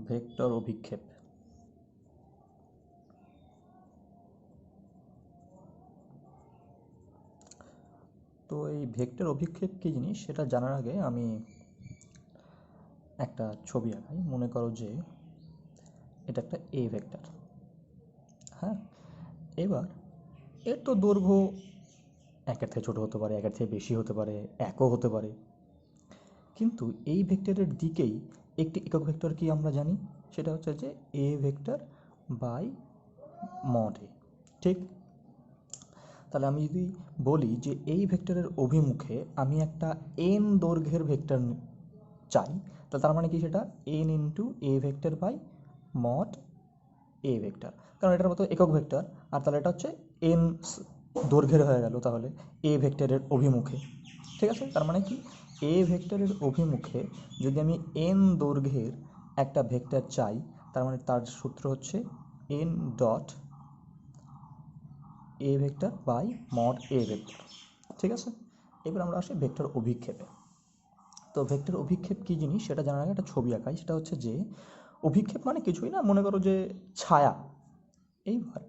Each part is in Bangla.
ভেক্টর অভিক্ষেপ। তো এই ভেক্টর অভিক্ষেপ কী জিনিস সেটা জানার আগে আমি একটা ছবি আঁকাই। মনে করো যে এটা একটা এ ভেক্টর। হ্যাঁ, এবার এর তো দৈর্ঘ্য একের থেকে ছোটো হতে পারে, একের থেকে বেশি হতে পারে, একও হতে পারে। কিন্তু এই ভেক্টরের দিকেই একটি একক ভেক্টর কি আমরা জানি, সেটা হচ্ছে যে A vector by mod A. ঠিক, তাহলে আমি যদি বলি যে এই ভেক্টরের অভিমুখে আমি একটা এন দৈর্ঘ্যের ভেক্টর চাই, তাহলে তার মানে কি সেটা N into A vector by mod A vector, কারণ এটার মতো একক ভেক্টর। আর তাহলে এটা হচ্ছে এন দৈর্ঘ্যের হয়ে গেল তাহলে এ ভেক্টরের অভিমুখে। ঠিক আছে, তার মানে কি এ ভেক্টরের অভিমুখে যদি আমি এন দৈর্ঘ্যের একটা ভেক্টর চাই, তার মানে তার সূত্র হচ্ছে N dot A vector by mod A vector. ঠিক আছে, এবার আমরা আসি ভেক্টর অভিক্ষেপে। তো ভেক্টর অভিক্ষেপ কী জিনিস সেটা জানার আগে একটা ছবি আঁকাই। সেটা হচ্ছে যে অভিক্ষেপ মানে কিছুই না, মনে করো যে ছায়া। এইবার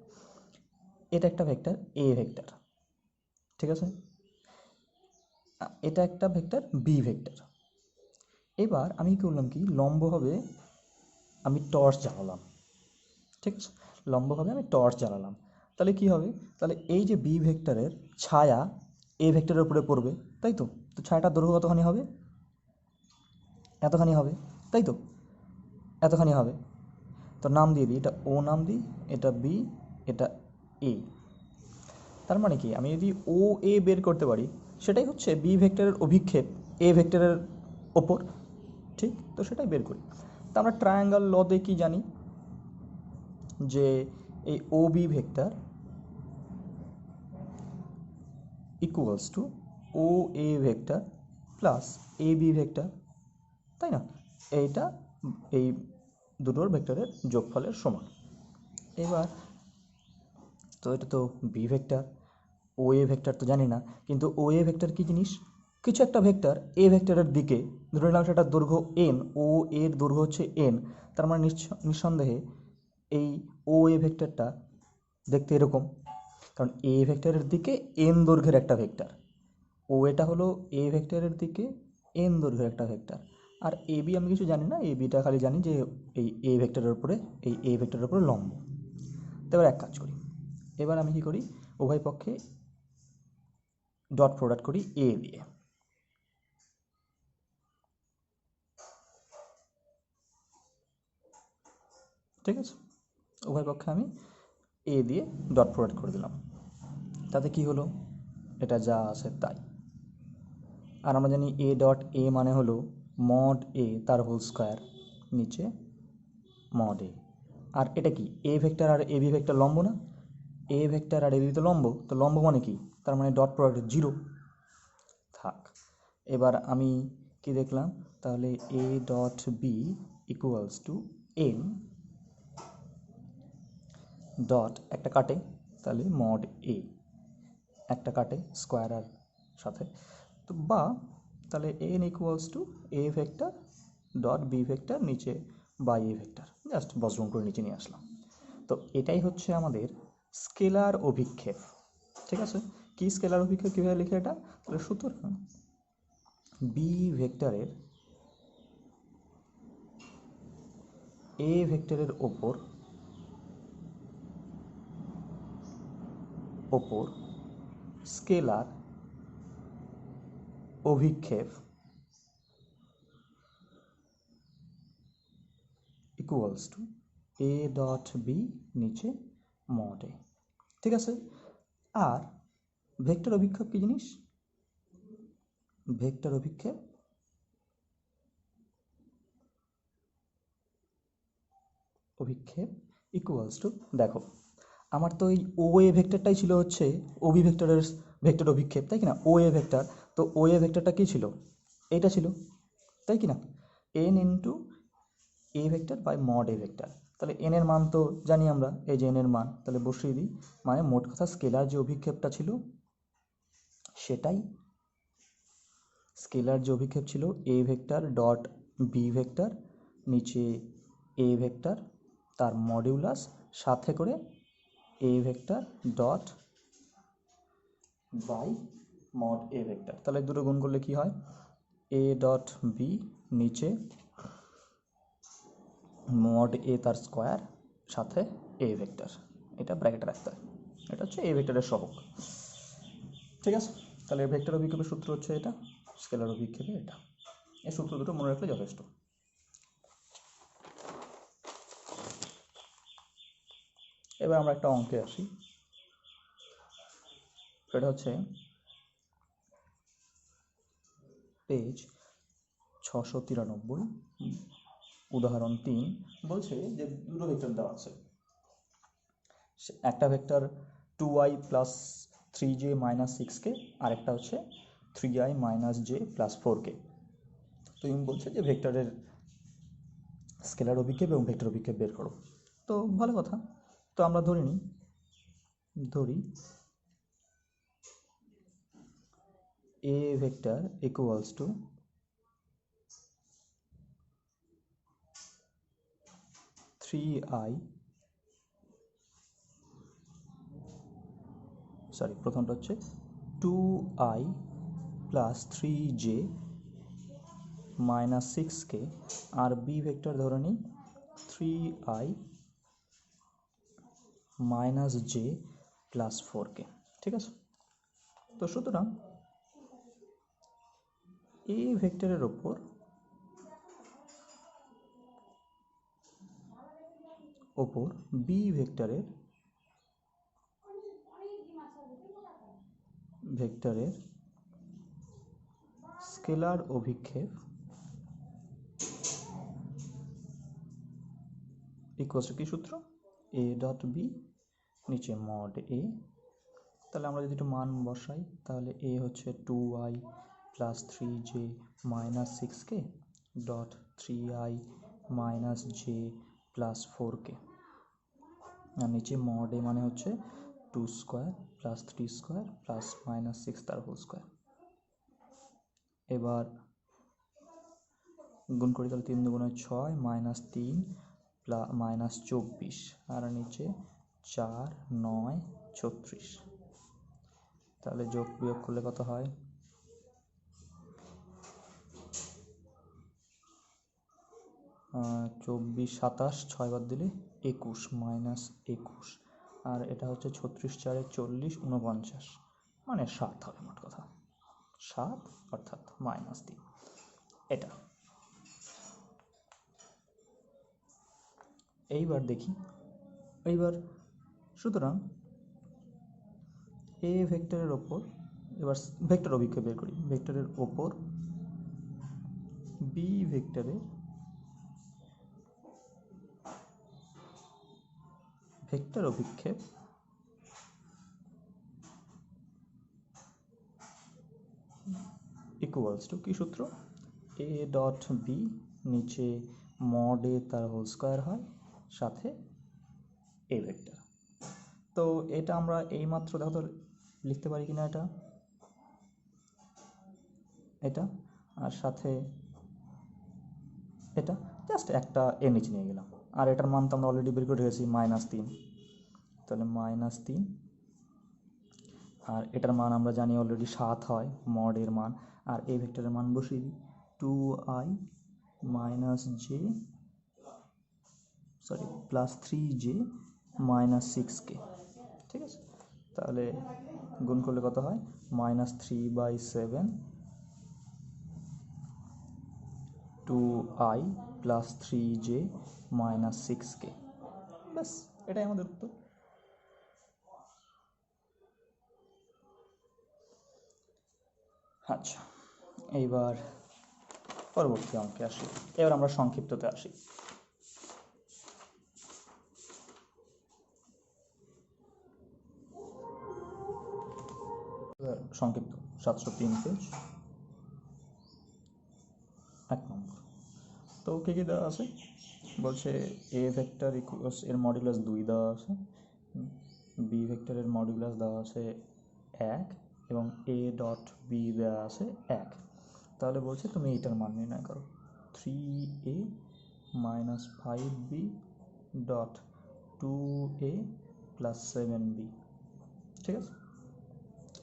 এটা একটা ভেক্টর এ ভেক্টর, ঠিক আছে, এটা একটা ভেক্টর বি ভেক্টর। এবার আমি কী করলাম, কি লম্বভাবে আমি টর্চ জ্বালালাম। ঠিক আছে, লম্বভাবে আমি টর্চ জ্বালালাম, তাহলে কি হবে, তাহলে এই যে বি ভেক্টরের ছায়া এ ভেক্টরের উপরে পড়বে, তাই তো। তো ছায়াটার দৈর্ঘ্য কতখানি হবে, এতখানি হবে, তাই তো, এতখানি হবে। তো নাম দিয়ে দিই, এটা ও নাম দিই, এটা বি, এটা এ। তার মানে কি আমি যদি ও এ বের করতে পারি, সেটাই হচ্ছে বি ভেক্টরের অভিক্ষেপ এ ভেক্টরের ওপর। ঠিক, তো সেটাই বের করি। তা আমরা ট্রায়াঙ্গেল লতে কি জানি, যে এই O B vector equals to O A vector plus A B vector, তাই না। এইটা এই দুটোর ভেক্টরের যোগফলের সমান। এবার তো এটা তো বি ভেক্টর, ও এ ভেক্টর তো জানি না, কিন্তু ও এ ভেক্টর কী জিনিস, কিছু একটা ভেক্টর এ ভেক্টরের দিকে, ধরে নিলাম সেটা দৈর্ঘ্য এন, ও এর দৈর্ঘ্য হচ্ছে এন, তার মানে নিঃসন্দেহে এই ও এ ভেক্টরটা দেখতে এরকম, কারণ এ ভেক্টরের দিকে এন দৈর্ঘ্যের একটা ভেক্টর। ও এটা হলো এ ভেক্টরের দিকে এন দৈর্ঘ্যের একটা ভেক্টর। আর এ বি আমি কিছু জানি না, এ বিটা খালি জানি যে এই এ ভেক্টরের উপরে, এই এ ভেক্টরের উপরে লম্ব। তো এবার এক কাজ করি, এবার আমি কী করি, উভয় পক্ষে ডট প্রোডাক্ট করি এ দিয়ে। ঠিক আছে, উভয় পক্ষে আমি এ দিয়ে ডট প্রোডাক্ট করে দিলাম। তাতে কি হলো, এটা যা আছে তাই। আর আমরা জানি এ ডট এ মানে হলো মড এ তার হোল স্কোয়ার নিচে মড এ। আর এটা কি এ ভেক্টর আর এ বি ভেক্টর লম্ব না, এ ভেক্টর আর এ বি তো লম্ব, তো লম্ব মানে কি, তার মানে ডট প্রোডাক্ট জিরো থাক। এবার আমি কি দেখলাম, তাহলে A dot B equals to N dot একটা কাটে, তাহলে মড এ একটা কাটে স্কোয়ার আর সাথে, তো বা তাহলে N equals to A vector dot B vector নিচে বাই এ ভেক্টর, জাস্ট বজ্রম করে নিচে নিয়ে আসলাম। তো এটাই হচ্ছে আমাদের স্কেলার অভিক্ষেপ। ঠিক আছে, কি স্কেলার অভিক্ষেপ কীভাবে লিখে এটা, তাহলে সুতরাং বি ভেক্টরের এ ভেক্টরের ওপর স্কেলার অভিক্ষেপ equals to A dot B নিচে মড এ। ঠিক আছে, আর ভেক্টর অভিক্ষেপ কী জিনিস, ভেক্টর অভিক্ষেপ ইকুয়ালস টু, দেখো আমার তো এই ও এ ভেক্টরটাই ছিল হচ্ছে ও বি ভেক্টরের ভেক্টর অভিক্ষেপ, তাই কি না, ও এ ভেক্টর। তো ও এ ভেক্টরটা কী ছিল, এইটা ছিল, তাই কি না, N into A vector by mod A vector. তাহলে এন এর মান তো জানি আমরা, এই যে এন এর মান, তাহলে বসিয়ে দিই। মানে মোট কথা স্কেলার যে অভিক্ষেপটা ছিল সেটাই, স্কেলার যে অভিক্ষেপ ছিল A vector dot B vector নিচে এ ভেক্টর তার মডিউলাস সাথে করে A vector dot by mod A vector. তাহলে দুটো গুণ করলে কি হয়, এ ডট বি নিচে মড এ তার স্কোয়ার সাথে এ ভেক্টর, এটা ব্র্যাকেটে রাখতে হয়। এটা হচ্ছে এ ভেক্টরের সহগ। ঠিক আছে, তাহলে ভেক্টর অভিক্ষেপের সূত্র হচ্ছে এটা, স্কেলার অভিক্ষেপে এটা। এই সূত্র দুটো মনে রাখলে যথেষ্ট। এবার আমরা একটা অঙ্কে আসি। এটা হচ্ছে পেজ 693, উদাহরণ 3। বলছে যে দুটো ভেক্টর দেওয়া আছে, একটা vector 2i plus 3j minus 6k, আর একটা হচ্ছে 3i minus j plus 4k। তো ইনি বলছে যে ভেক্টরের স্কেলার অভিক্ষেপ এবং ভেক্টর অভিক্ষেপ বের করো। তো ভালো কথা, তো আমরা ধরি a vector equals two 3i, sorry প্রথমটা হচ্ছে 2i plus 3j minus 6k, আর বি ভেক্টর ধরে নিই 3i minus j plus 4k। ঠিক আছে, তো সুতরাং এ ভেক্টরের ওপর বি ভেক্টরের স্কেলার অভিক্ষেপ ইকুয়ালস টু কি সূত্র, এ ডট বি নিচে মড এ। তাহলে আমরা যদি একটু মান বসাই, তাহলে এ হচ্ছে 2i plus 3j minus 6k dot 3i minus j plus 4k, আর নিচে মড এ মানে হচ্ছে 2 square plus 3 square plus minus 6 তার হোল স্কোয়ার। এবার গুণ করি, তাহলে 3 দুগুণে 6 মাইনাস 3 মাইনাস 24, আর নিচে 4 9 36। তাহলে যোগ বিয়োগ করলে কত হয়, 24 27, 6 বাদ দিলে 21 মাইনাস 21, আর এটা হচ্ছে 36 4 40 49, মানে 7 হবে মোট কথা, 7 অর্থাৎ মাইনাস 3 এটা। এইবার দেখি, সুতরাং এ ভেক্টরের ওপর, এবার ভেক্টর অভিক্ষেপ বের করি, ভেক্টরের ওপর বি ভেক্টরের ভেক্টর অভিক্ষেপ ইকুয়ালস টু কি সূত্র, এ ডট বি নিচে মড এ তার হোল স্কোয়ার হয় সাথে এ ভেক্টর। তো এটা আমরা এইমাত্র দেখো তো লিখতে পারি কিনা, এটা আর সাথে এটা জাস্ট একটা এর নিচে নিয়ে গেলাম, আর এটার মান তো আমরা অলরেডি বের করে রেখেছি -3, তাহলে -3, আর এটার মান আমরা জানি অলরেডি 7 হয় মড এর মান, আর এই ভেক্টরের মান বসিয়ে দিই 2i minus j plus 3j minus 6k। ঠিক আছে, তাহলে গুণ করলে কত হয়, -3/7 2i plus 3j minus 6k। ব্যাস, এটাই আমাদের উত্তর। আচ্ছা, এইবার পরবর্তী অঙ্কে আসি। এবার আমরা সংক্ষিপ্ততে আসি। সংক্ষিপ্ত 703 পেজ 1 নম্বর। তো কী কী দেওয়া আছে, বলছে এ ভেক্টর ইকুয়ালস এর মডুলাস 2 দেওয়া আছে, বি ভেক্টরের মডুলাস দেওয়া আছে 1, এবং এ ডট বি দেওয়া আছে 1। তাহলে বলছে তুমি এইটার মান নির্ণয় করো, 3a minus 5b dot 2a plus 7b। ঠিক আছে,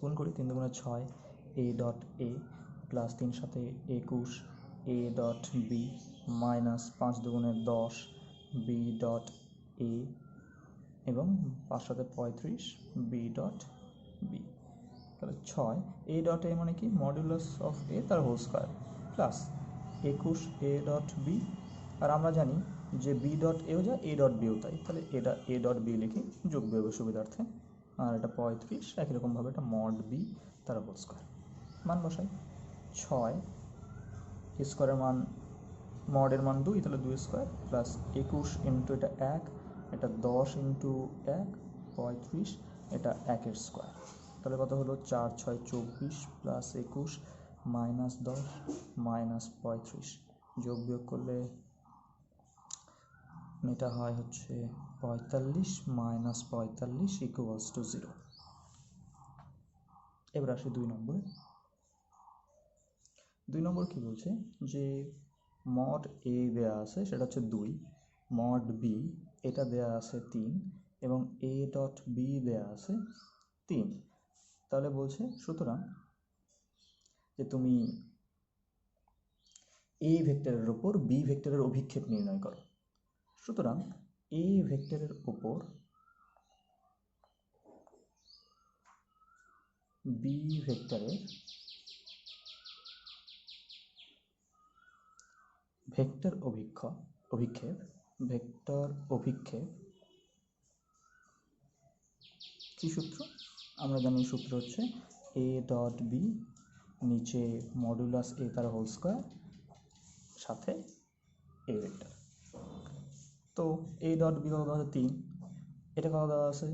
গুণ করি, 3 দুগুণে 6, a ডট a প্লাস 3 সাথে 21, a ডট b মাইনাস 5 দুগুণে 10, b ডট a এবং 5 সাথে 35, b ডট b। তাহলে 6 a ডট a মানে কি মডুলাস অফ a তার whole square plus 21 a dot b, আর আমরা জানি যে b ডট এও যায় a ডট বিও তাই, তাহলে এটা a ডট b লিখি যোগ বিয়োগের সুবিধার্থে, আর এটা 35, একই রকমভাবে এটা মড বি তার হোল স্কোয়ার। মান বসাই, 6 স্কোয়ারের মান মডের মান 2, তাহলে 2 স্কোয়ার প্লাস 21 ইন্টু এটা 1, এটা 10 ইন্টু 1 35, এটা 1-এর স্কোয়ার। তাহলে কত হলো 4 6 24 প্লাস 21 মাইনাস 10 মাইনাস 35, যোগ বিয়োগ করলে এটা হয় হচ্ছে 45 মাইনাস 45 ইকুয়ালস টু 0। এবার আসি 2 নম্বরে। 2 নম্বর কি বলছে যে মড এ দেয়া আছে সেটা হচ্ছে 2, মড বি এটা দেয়া আছে 3 এবং এ ডট বি দেয়া আছে 3। তাহলে বলছে সুতরাং যে তুমি এ ভেক্টরের ওপর বি ভেক্টরের অভিক্ষেপ নির্ণয় করো। সুতরাং এ ভেক্টরের ওপর বি ভেক্টরের ভেক্টর অভিক্ষেপ ভেক্টর অভিক্ষেপ কি সূত্র? আমরা জানি সূত্র হচ্ছে এ ডট বি নিচে মডুলাস এ তার হোল স্কোয়ার সাথে এ ভেক্টর। তো এ ডট বি কত দেওয়া আছে 3, এটা কত দেওয়া আছে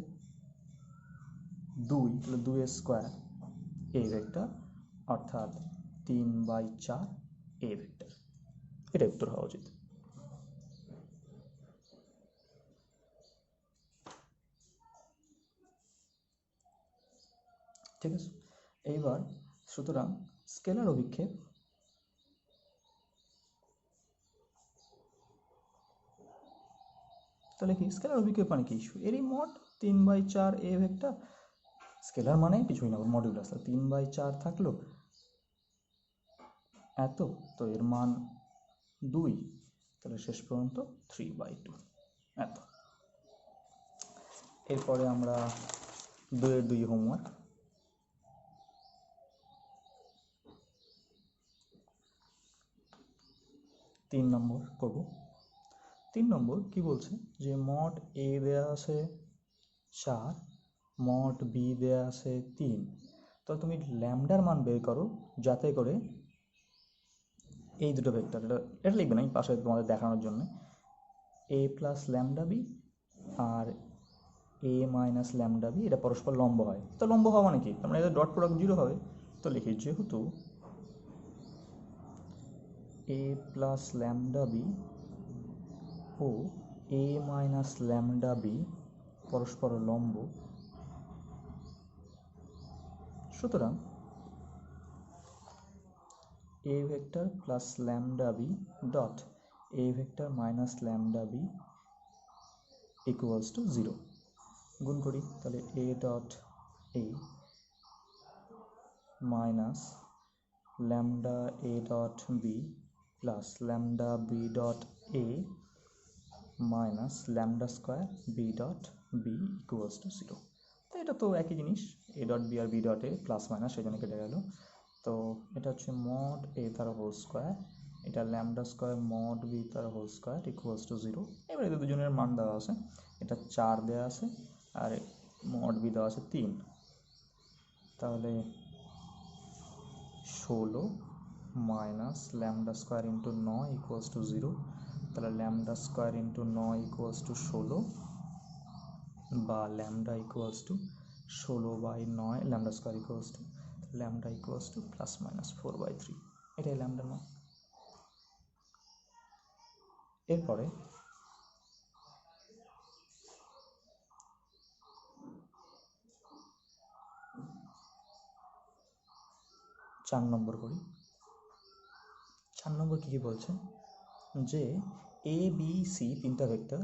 2, তাহলে 2 স্কোয়ার এ ভেক্টর অর্থাৎ 3/4 এ ভেক্টর। এটা উত্তর হওয়া উচিত। ঠিক আছে, এইবার সুতরাং স্কেলার অভিক্ষেপ তাহলে কি স্কেলার অভিক্ষেপ মানে কি এরই মড 3/4 এ ভেক্টর, স্কেলার মানে কিছুই না মডুলাস, 3/4 থাকলো এত, তো এর মান 2, তাহলে শেষ পর্যন্ত 3/2 এত। এরপরে আমরা 2 হোমওয়ার্ক। 3 নম্বর করব। 3 নম্বর কি বলছে যে মড এ দেয়া আছে 4, মড বি দেয়া আছে 3, তো তুমি ল্যামডার মান বের করো যাতে করে এই দুটো ভেক্টর, এটা লিখবে না, আমি পাশে তোমাদের দেখানোর জন্য, এ প্লাস ল্যামডা বি আর এ মাইনাস ল্যামডা বি এটা পরস্পর লম্ব হয়। তো লম্ব হওয়া মানে কি, তার মানে এদের ডট প্রোডাক্ট 0 হবে। তো লিখি যেহেতু এ প্লাস ল্যামডা বি ও এ মাইনাস ল্যামডা বি পরস্পর লম্ব, সুতরাং A vector plus lambda B dot A vector minus lambda B equals to 0। গুণ করি, তাহলে A dot A minus lambda A dot B plus lambda B dot A minus lambda square B dot B equals to 0। তো এটা তো একই জিনিস, এ ডট বি আর B dot A plus minus সেই জন্য কেটে গেল। তো এটা হচ্ছে মড এ তার হোল স্কোয়ার, এটা ল্যামডা স্কোয়ার মড বি তার হোল স্কোয়ার ইকুয়ালস টু 0। এবার এদের দুজনের মান দেওয়া আছে, এটা 4 দেওয়া আছে আর মড বি দেওয়া আছে 3, তাহলে 16 minus lambda square into 9 equals to 0, তাহলে lambda square into 9 equals to 16 বা lambda equals to 16/9, lambda square equals two lambda equals to plus minus 4/3, এটাই ল্যামডার মান। এরপরে চার নম্বর করি। 4 নম্বর কী বলছে যে এ বি সি তিনটা ভেক্টর,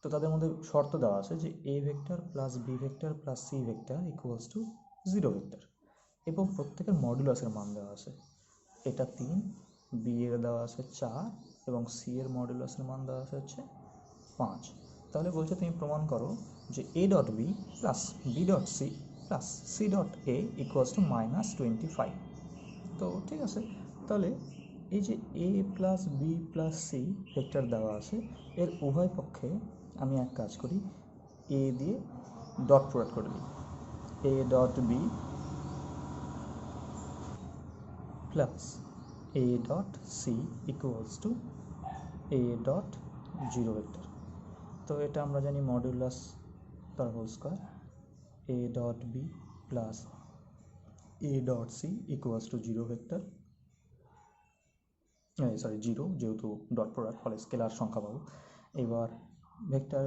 তো তাদের মধ্যে শর্ত দেওয়া আছে যে A vector plus B vector plus C vector equals to 0 vector, এবং প্রত্যেকের মডুলাসের মান দেওয়া আছে। এটা 3, বি এর দেওয়া আছে 4 এবং সি এর মডুলাসের মান দেওয়া আছে হচ্ছে 5। তাহলে বলছে তুমি প্রমাণ করো যে A dot B plus B dot C plus C dot A equals to -25। তো ঠিক আছে, তাহলে এই যে A plus B plus C vector দেওয়া আছে, এর উভয় পক্ষে আমি এক কাজ করি, এ দিয়ে ডট প্রোডাক্ট করে দিই। A dot B plus A dot C equals to A dot 0 vector. তো এটা আমরা জানি মডুলাস তার whole square, A dot B plus A dot C equals to 0 vector, sorry 0 যেহেতু ডট প্রোডাক্ট ফলে স্কেলার সংখ্যা পাবো। এবার ভেক্টর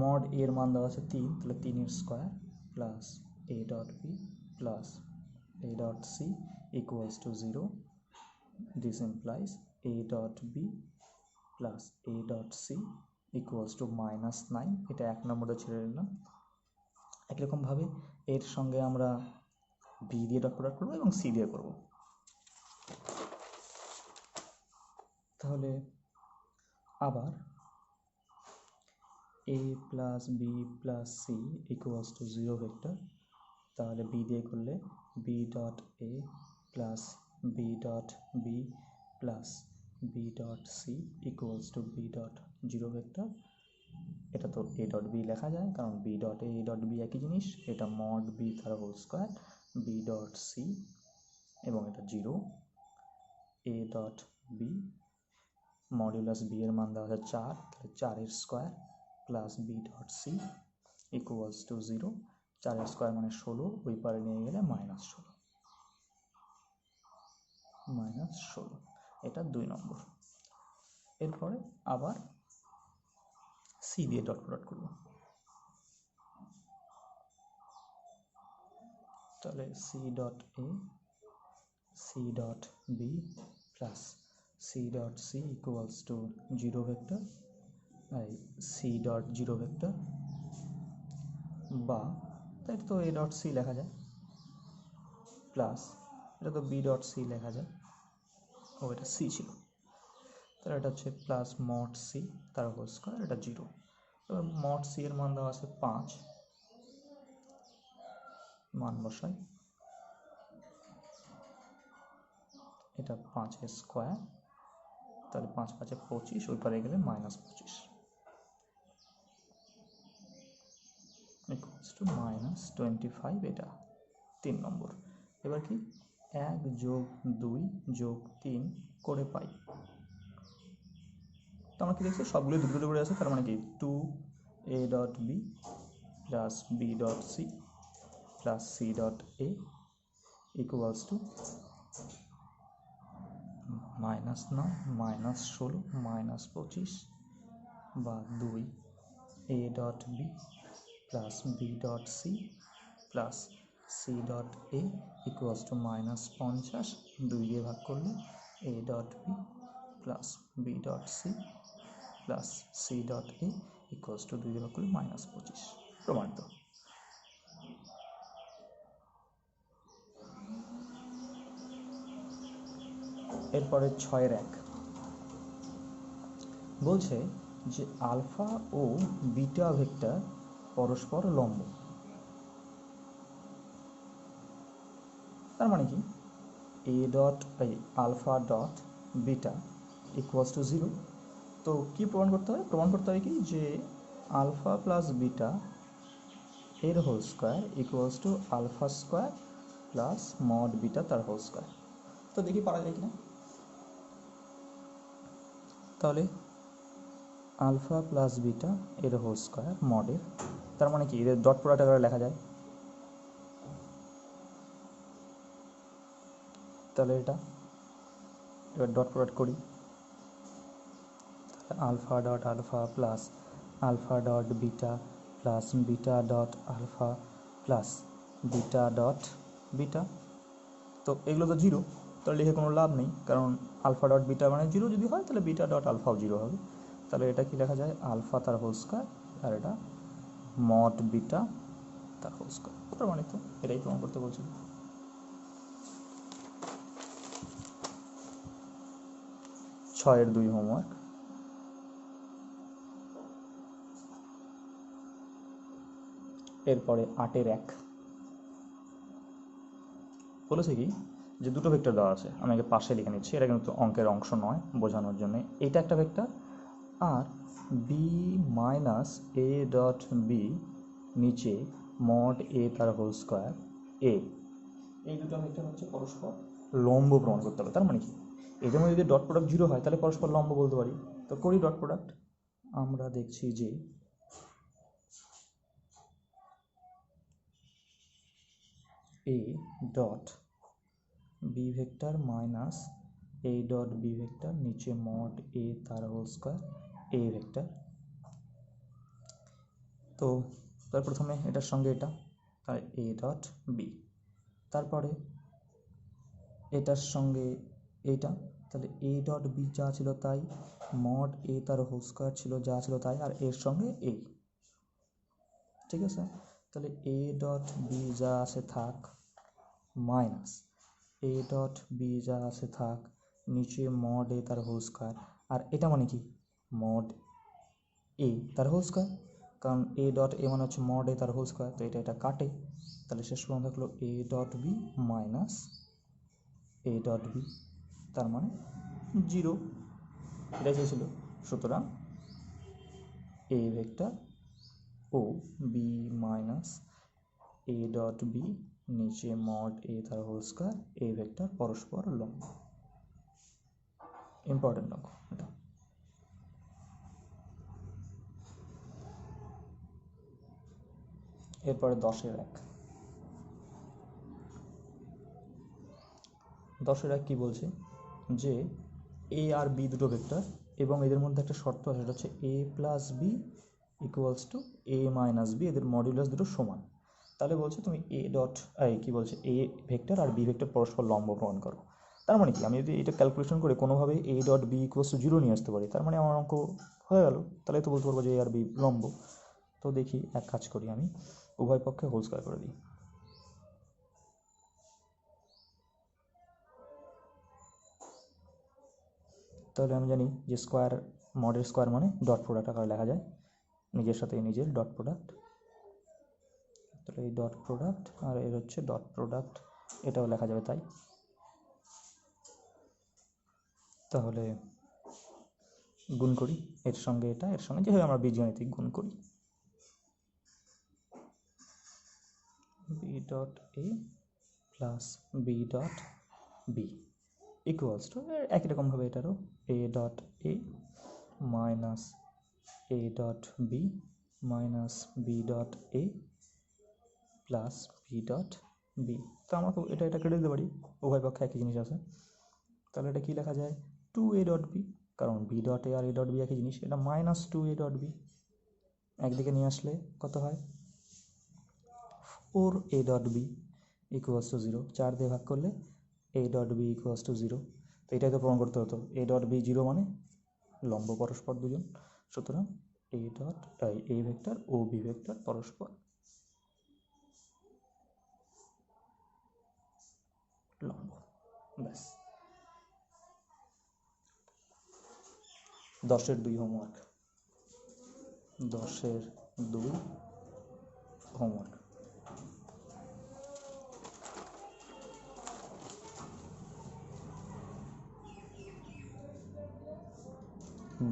মড এর মান দেওয়া আছে 3, তাহলে 3 এর square plus A dot B plus A dot C equals to 0। This implies A dot B plus A dot C equals to -9। এটা 1 নম্বরে ছেড়ে নিলাম। একরকমভাবে এর সঙ্গে আমরা বি দিয়ে ডট প্রোডাক্ট করবো এবং সি দিয়ে করবো। তাহলে আবার A plus B plus C equals to 0 vector, তাহলে বি দিয়ে করলে B dot A plus B dot B plus B dot C equals to B dot 0 vector. এটা তো এ ডট বি লেখা যায়, কারণ B dot A dot B একই জিনিস। এটা মড বি তার whole square B dot C এবং এটা 0। A dot B modulus B এর মান দেওয়া আছে 4, তাহলে 4 এর square plus B dot C equals to 0। 4 এর স্কোয়ার মানে 16, ওই পারে নিয়ে গেলে -16। এটা 2 নম্বর। এরপরে আবার সি দিয়ে ডট প্রোডাক্ট করব। তাহলে C dot A C dot B plus C dot C equals to 0 vector, C dot 0 vector, বা তাই তো এ ডট সি লেখা যায় প্লাস এটা তো বি ডট সি লেখা যায়, ও এটা সি ছিল, তাহলে এটা হচ্ছে প্লাস মড সি তার হোল স্কোয়ার, এটা 0। এবার মড সি এর মান দেওয়া আছে 5, মান বসাই, এটা 5 এর স্কোয়ার, তাহলে 5 5 25, ওই পারে গেলে -25 ইকুয়ালস টু -25। এটা 3 নম্বর। এবার কি 1 যোগ 2 যোগ 3 করে পাই। তো আমরা কি দেখছি সবগুলো দুটো দুটো করে আছে, তার মানে কি 2 A dot B plus B dot C plus C dot A equals to -9 -16 -25 বা 2 A dot B plus B dot C plus C dot A equals to -50। 2 দিয়ে ভাগ করলে A dot B plus B dot C plus C dot A equals to 2 দিয়ে ভাগ করলে -25। প্রমাণিত। এরপরে 6-এর 1 বলছে যে আলফা ও বিটা ভেক্টর পরস্পর লম্ব। তার মানে কি A dot alpha dot beta equals to 0। তো কি প্রমাণ করতে হবে? প্রমাণ করতে হবে কি যে আলফা প্লাস বিটা এর whole square equals to alpha square plus mod beta তার হোল স্কোয়ার। তো দেখি পারা যায় কিনা। তাহলে আলফা প্লাস বিটা এর হোল স্কোয়ার মডের, তার মানে কি এদের ডট প্রোডাক্ট আকারে লেখা যায়। তাহলে এটা এবার ডট প্রোডাক্ট করি, alpha dot alpha plus alpha dot beta plus beta dot alpha plus beta dot beta. তো এগুলো তো 0, তো লিখে কোনো লাভ নেই, কারণ আলফা ডট বিটা মানে জিরো যদি হয় তাহলে বিটা ডট আলফাও জিরো হবে। তাহলে এটা কি লেখা যায়, আলফা তার হোল স্কোয়ার, আর এটা মড বিটা তার হোল স্কোয়ার। প্রমাণিত, এটাই প্রমাণ করতে বলছিল। ছয়ের 2 হোমওয়ার্ক। এরপরে 8-এর 1 বলেছে কি যে দুটো ভেক্টর দেওয়া আছে, আমি আগে পাশে লিখে নিচ্ছি, এটা কিন্তু অঙ্কের অংশ নয়, বোঝানোর জন্য। এটা একটা ভেক্টর, আর B minus A dot B নিচে মড এ তার হোল স্কোয়ার এ, এই দুটো ভেক্টর হচ্ছে পরস্পর লম্ব প্রমাণ করতে হবে। তার মানে কি, এদের মধ্যে যদি ডট প্রোডাক্ট জিরো হয় তাহলে পরস্পর লম্ব বলতে পারি। তো করি ডট প্রোডাক্ট। আমরা দেখছি যে A dot B vector minus A dot B vector নিচে মড এ তার হোল স্কোয়ার এ ভেক্টর। তো তার প্রথমে এটার সঙ্গে এটা, আর এ ডট বি, তারপরে এটার সঙ্গে এটা, তাহলে এ ডট বি যা ছিল তাই, মড এ তার হোল স্কোয়ার ছিল যা ছিল তাই, আর এর সঙ্গে এ। ঠিক আছে, তাহলে এ ডট বি যা আছে থাক, মাইনাস এ ডট বি যা আছে থাক, নিচে মড এ তার হোল স্কোয়ার, আর এটা মানে কি মড এ তার হোল স্কোয়ার, কারণ এ ডট এ মানে হচ্ছে মড এ তার হোল স্কোয়ার, তো এটা কাটে, তাহলে শেষ পর্যন্ত থাকলো A dot B minus A dot B, তার মানে জিরো, এটা চেয়েছিল। সুতরাং এ ভেক্টর ও B minus A dot B নিচে মড এ তার হোল স্কোয়ার এ ভেক্টর পরস্পর লম্ব। ইম্পর্টেন্ট অঙ্ক এটা। এরপরে 10-এর 1। 10-এর 1 কি বলছে যে এ আর বি দুটো ভেক্টর, এবং এদের মধ্যে একটা শর্ত আছে, সেটা হচ্ছে A plus B equals to A minus B, এদের মডিউলাস দুটো সমান। তাহলে বলছে তুমি এ ডট কি বলছে, এ ভেক্টর আর বি ভেক্টর পরস্পর লম্ব প্রমাণ করো। তার মানে কি, আমি যদি এটা ক্যালকুলেশন করে কোনোভাবে A dot B equals to zero নিয়ে আসতে পারি, তার মানে আমার অঙ্ক হয়ে গেল। তাহলে তো বলতে পারবো যে এ আর বি লম্ব। তো দেখি, এক কাজ করি, আমি উভয় পক্ষে হোল স্কোয়ার করে দিই। তাহলে আমি জানি যে স্কোয়ার, মডের স্কোয়ার মানে ডট প্রোডাক্ট আকারে লেখা যায়, নিজের সাথে নিজের ডট প্রোডাক্ট। তাহলে এই ডট প্রোডাক্ট আর এর হচ্ছে ডট প্রোডাক্ট, এটাও লেখা যাবে তাই। তাহলে গুণ করি এর সঙ্গে এটা, এর সঙ্গে যেভাবে আমরা বীজগণিতিক গুণ করি, B dot A plus B dot B equals to, একই রকমভাবে এটারও A dot A minus A dot B minus B dot A plus B dot B. তো আমরা এটা কেটে দিতে পারি, উভয় পক্ষে একই জিনিস আছে। তাহলে এটা কী লেখা যায়, টু এ ডট বি, কারণ বি ডট এ আর এ ডট বি একই জিনিস, এটা minus two A dot B, একদিকে নিয়ে আসলে কত হয়, 4 A dot B equals to zero, 4 দিয়ে ভাগ করলে A dot B equals to zero. তো এটাই তো প্রমাণ করতে হতো, এ ডট বি জিরো মানে লম্ব পরস্পর দুজন। সুতরাং এ ডট এ ভেক্টর ও বি ভেক্টর পরস্পর লম্ব। ব্যাস, 10-এর 2 হোমওয়ার্ক। 10-এর 2 হোমওয়ার্ক।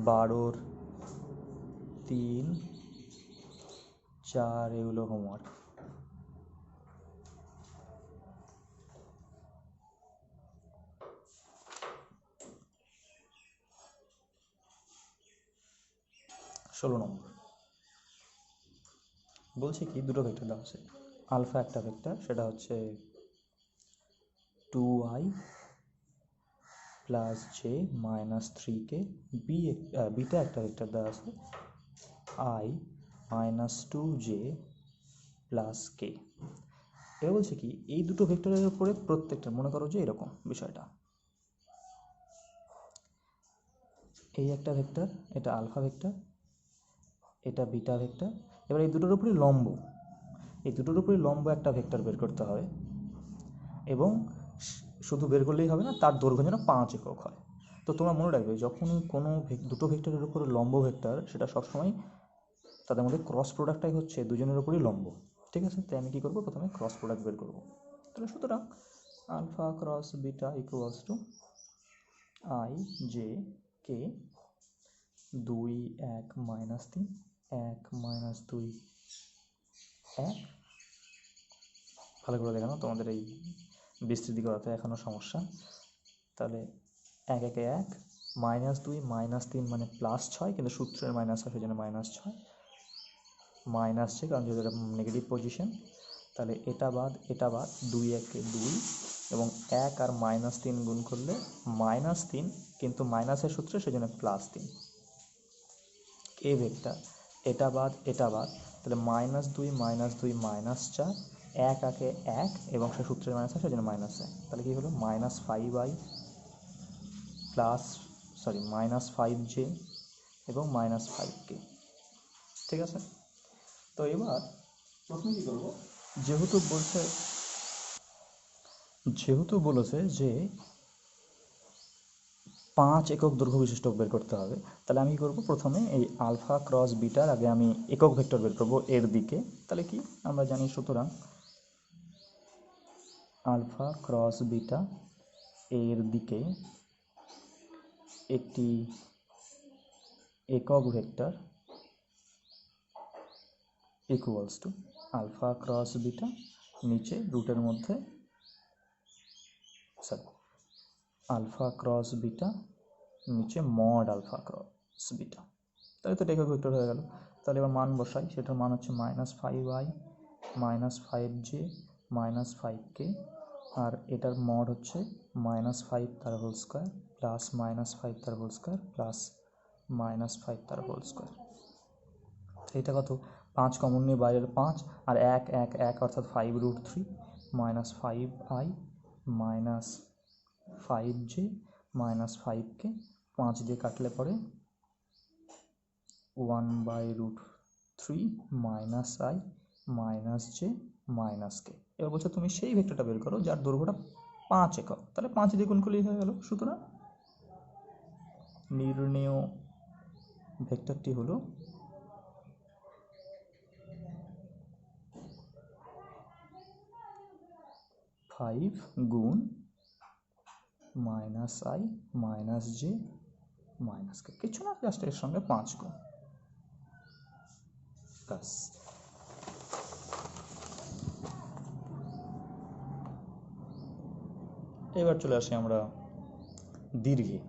বারোর 3, 4 এগুলো হোমওয়ার্ক। ষোলো নম্বর বলছে কি, দুটো ভেক্টর দেওয়া আছে। আলফা একটা ভেক্টর, সেটা হচ্ছে 2i plus J minus 3k। Beta একটা ভেক্টর দেওয়া আছে, i মাইনাস 2j প্লাস কে। এটা বলছে কি, এই দুটো ভেক্টরের উপরে প্রত্যেকটা, মনে করো যে এরকম বিষয়টা, এই একটা ভেক্টর, এটা আলফা ভেক্টর, এটা বিটা ভেক্টর। এবার এই দুটোর উপরই লম্ব, এই দুটোর উপরই লম্ব একটা ভেক্টর বের করতে হবে, এবং শুধু বের করলেই হবে না, তার দৈর্ঘ্য যেন 5 একক হয়। তো তোমরা মনে রাখবে, যখনই কোনো দুটো ভেক্টরের উপরে লম্ব ভেক্টর, সেটা সবসময় তাদের মধ্যে ক্রস প্রোডাক্টটাই হচ্ছে দুজনের উপরই লম্ব। ঠিক আছে, তাই আমি কী করবো, প্রথমে ক্রস প্রোডাক্ট বের করবো। তাহলে সুতরাং alpha cross beta equals to I J K 2 1 minus 3 1 minus 2 1। ভালো করে দেখানো, তোমাদের এই বিস্তৃতি করাতে এখনও সমস্যা। তাহলে 1 1 1 মাইনাস 2 মাইনাস 3 মানে +6, কিন্তু সূত্রের মাইনাস হয়, সেই জন্য -6 মাইনাস 6, কারণ যেহেতু এটা নেগেটিভ পজিশন। তাহলে এটা বাদ 2 1 2, এবং 1 আর -3 গুণ করলে -3, কিন্তু মাইনাসের সূত্রে সেই জন্য +3 এ ভেক্টর। এটা বাদ তাহলে -2 -2 -4, 1 1 1, এবং সে সূত্রের মাইনাস হয়, সেই জন্য -1। তাহলে কী হলো, -5i -5j এবং -5k। ঠিক আছে, তো এবার প্রথমে কী করবো, যেহেতু বলেছে যে 5 একক দৈর্ঘ্য বিশিষ্ট বের করতে হবে, তাহলে আমি কী করবো, প্রথমে এই আলফা ক্রস বিটার আগে আমি একক ভেক্টর বের করবো এর দিকে। তাহলে কি আমরা জানি, সুতরাং আলফা ক্রস বিটা এর দিকে একটি একক vector equals to alpha cross beta, নিচে রুটের মধ্যে আলফা ক্রস বিটা, নিচে মড আলফা ক্রস বিটা। তাহলে তো একক ভেক্টর হয়ে গেল। তাহলে এবার মান বসাই, সেটার মান হচ্ছে -5i -5j -5k, আর এটার মড হচ্ছে -5 তার হোল স্কোয়ার প্লাস -5 তার হোল স্কোয়ার প্লাস -5 তার হোল স্কোয়ার। এটা কত, 5 কমন নিয়ে বাইরের 5, আর 1 1 1 অর্থাৎ 5√3 -5i -5j -5k, 5 দিয়ে কাটলে পরে 1/√3 -i -j -k। এবার বলছো তুমি সেই ভেক্টরটা বের করো যার দৈর্ঘ্যটা 5 একক। তাহলে 5 দিয়ে গুণ করলেই হয়ে গেল। সুতরাং নির্ণেয় ভেক্টরটি হলো -5 গুণ -i -j -k, কিছু না, জাস্ট এর সঙ্গে 5 গুণ, ব্যাস। এবার চলে আসি আমরা দীর্ঘে।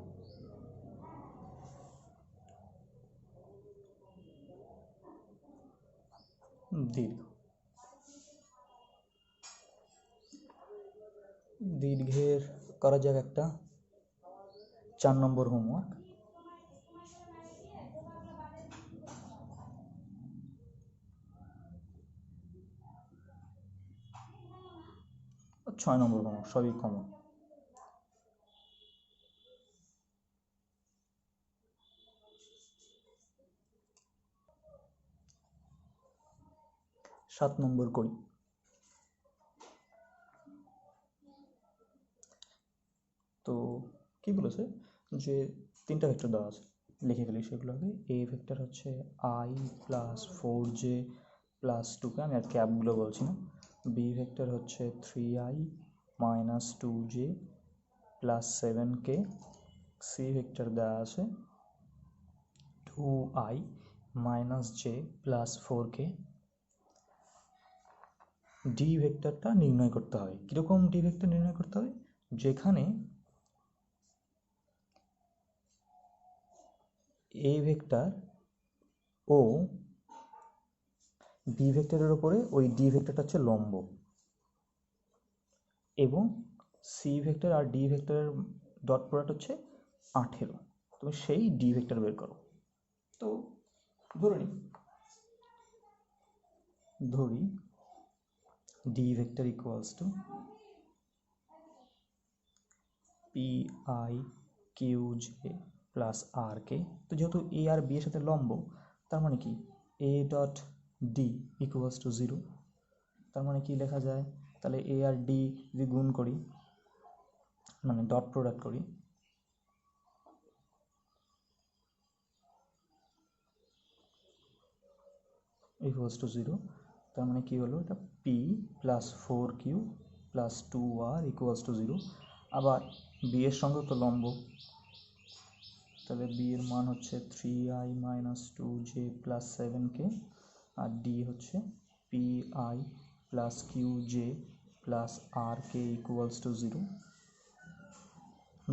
দীর্ঘের করা যাক একটা 4 নম্বর হোমওয়ার্ক। আর 6 নম্বর হোমওয়ার্ক, সবই কমন। সাত নম্বর করি। তো কি বলেছে যে 3টা ভেক্টর দেওয়া আছে, লিখে ফেলি সেগুলোকে। এ ভেক্টর হচ্ছে i + 4j + 2k, আমি আর ক্যাপগুলো বলছি না। বি ভেক্টর হচ্ছে 3i - 2j + 7k। C vector দেওয়া আছে 2i - j + 4k। ডি ভেক্টরটা নির্ণয় করতে হবে। কীরকম ডি ভেক্টর নির্ণয় করতে হবে, যেখানে এ ভেক্টর ও বি ভেক্টরের ওপরে ওই ডি ভেক্টরটা হচ্ছে লম্ব, এবং সি ভেক্টর আর ডি ভেক্টরের ডট প্রোডাক্ট হচ্ছে 18। তুমি সেই ডি ভেক্টর বের করো। তো ধরি D vector equals to pi qj plus r k. তো যেহেতু এ আর বি এর সাথে লম্ব, তার মানে কি A dot D equals to 0। তার মানে কি লেখা যায়, তাহলে এ আর ডি যদি গুণ করি, মানে ডট প্রোডাক্ট করি, ইকুয়ালস টু 0, তার মানে কি হলো, এটা P plus 4Q plus 2R equals to 0। আবার বি এর সঙ্গে তো লম্ব, তাহলে বি এর মান হচ্ছে 3i minus 2j plus 7k, আর ডি হচ্ছে pi plus qj plus rk equals to 0।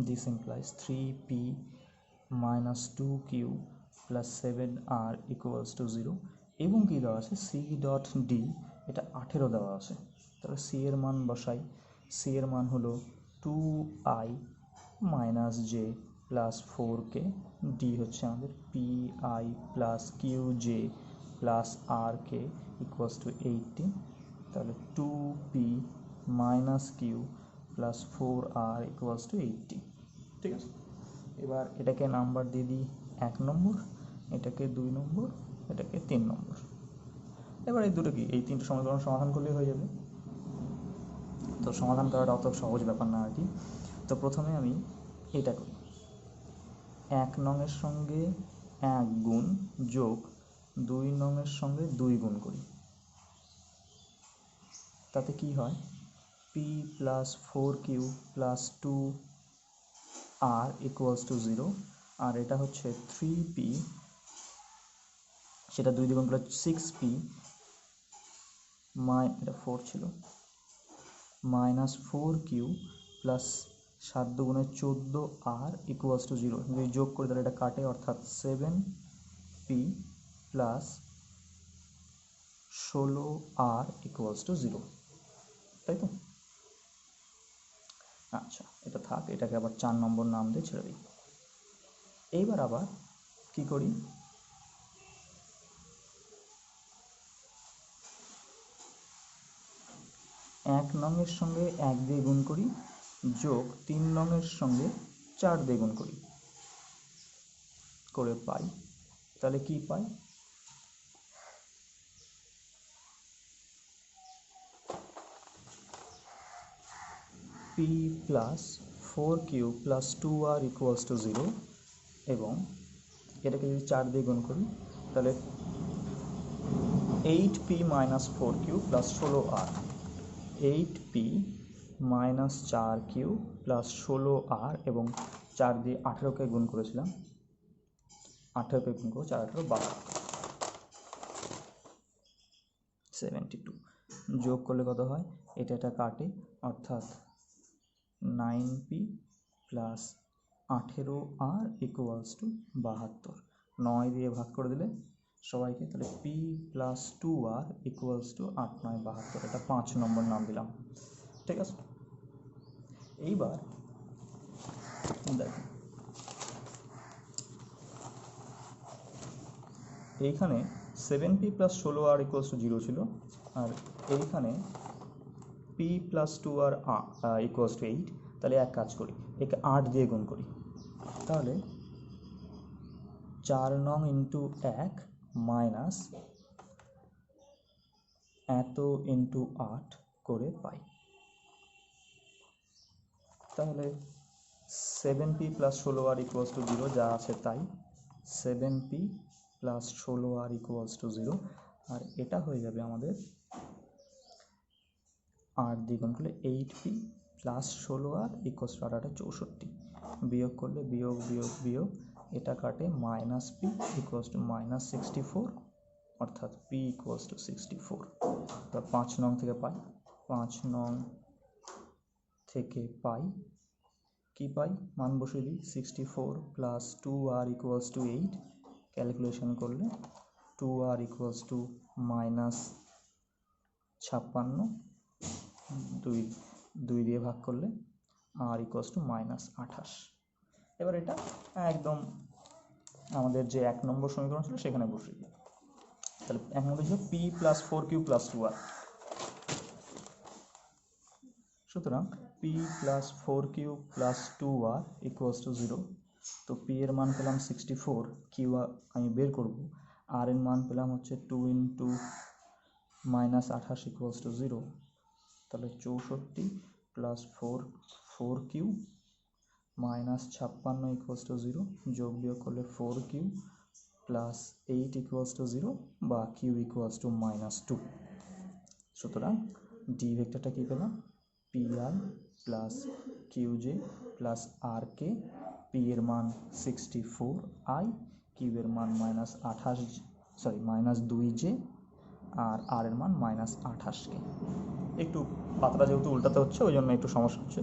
This implies 3p minus 2q plus 7r equals to 0। এবং কি দেওয়া আছে, c ডট ডি, এটা 18 দেওয়া আছে। তাহলে c এর মান বসাই, c এর মান হলো 2i minus j plus 4k, D হচ্ছে আমাদের pi plus qj plus rk equals to 80। তাহলে 2p minus q plus 4r equals to 80। ঠিক আছে, এবার এটাকে নাম্বার দিয়ে দিই 1 নম্বর, এটাকে 2 নম্বর, এটাকে 3 নম্বর। এবার এই দুটো কি, এই তিনটে সমীকরণ সমাধান করলেই হয়ে যাবে। তো সমাধান করাটা অত সহজ ব্যাপার না আর কি। তো প্রথমে আমি এটা করি, 1 নংয়ের সঙ্গে 1 গুণ যোগ 2 নংয়ের সঙ্গে 2 গুণ করি, তাতে কি হয়, p plus 4q plus 2r equals to 0। আর এটা হচ্ছে 3p, সেটা 2 দ্বিগুণ করলে 6p, এটা 4 ছিল, মাইনাস 4q প্লাস 7 দুগুণে 14r ইকুয়ালস টু 0। যদি যোগ করে তাহলে এটা কাটে, অর্থাৎ 7p plus 16r equals to 0, তাই তো? আচ্ছা, এটা থাক, এটাকে আবার 4 নম্বর নাম দিয়ে ছেড়ে দিই। এইবার আবার কি করি, 1 নংয়ের সঙ্গে 1 দিয়ে গুণ করি যোগ 3 নংয়ের সঙ্গে 4 দিয়ে গুণ করি, করে পাই, তাহলে কি পাই, p plus 4q plus 2r equals to 0। এবং এটাকে যদি 4 দিয়ে গুণ করি তাহলে 8p minus 4q plus 16r, 8p minus 4q plus 16r, এবং 4 দিয়ে 18কে গুণ করেছিলাম, 18কে গুণ করবো 4 18 12, 72। যোগ করলে কত হয়, এটা এটা কাটে, অর্থাৎ 9p plus 18r equals to 72। 9 দিয়ে ভাগ করে দিলে সবাইকে, তাহলে p plus 2r equals to 8 9 72। এটা 5 নম্বর নাম দিলাম। ঠিক আছে, এইবার দেখো এইখানে 7p plus 16r equals to 0 ছিল, আর এইখানে p plus 2r equals to 8। তাহলে এক কাজ করি, একে 8 দিয়ে গুণ করি, তাহলে 4 নং ইন্টু 1 মাইনাস এত ইন্টু 8 করে পাই। তাহলে 7p plus 16r equals to 0, যা আছে তাই, 7p plus 16r equals to 0। আর এটা হয়ে যাবে আমাদের 8 দিয়ে গুণ করলে 8p plus 16r equals to 8 64, বিয়োগ করলে বিয়োগ বিয়োগ বিয়োগ, এটা কাটে, minus p equals to minus 64, অর্থাৎ p ইকুয়ালস টু 64। তো 5 নং থেকে পাই, 5 নং থেকে পাই, কি পাই, মান বসিয়ে দিই, 64 plus 2r equals to 8, calculation করলে 2r ইকুয়ালস টু মাইনাস 56, 2 দিয়ে ভাগ করলে r ইকুয়ালস টু মাইনাস 28। এবার এটা একদম আমাদের যে 1 নম্বর সমীকরণ ছিল সেখানে বসিয়ে দিই। তাহলে 1 নম্বর ছিল p plus 4q plus 2r, সুতরাং p plus 4q plus 2r equals to 0। তো পি এর মান পেলাম 64, কিউ আমি বের করব, আর এর মান পেলাম হচ্ছে 2 ইন্টু -28 ইকুয়ালস টু 0, তাহলে 64 প্লাস 4 কিউ -56 ইকুয়ালস টু 0, যোগ বিয়োগ করলে 4 কিউ প্লাস 8 ইকুয়ালস টু 0 বা কিউ ইকুয়ালস টু -2। সুতরাং ডি ভেক্টরটা কী পেলাম, P R plus Q J plus r কে, পি এর মান 64 আই, কিউ এর মান -2 জে, আর এর মান -28 কে। একটু পাতলা যেহেতু উল্টাতে হচ্ছে ওই জন্য একটু সমস্যা হচ্ছে,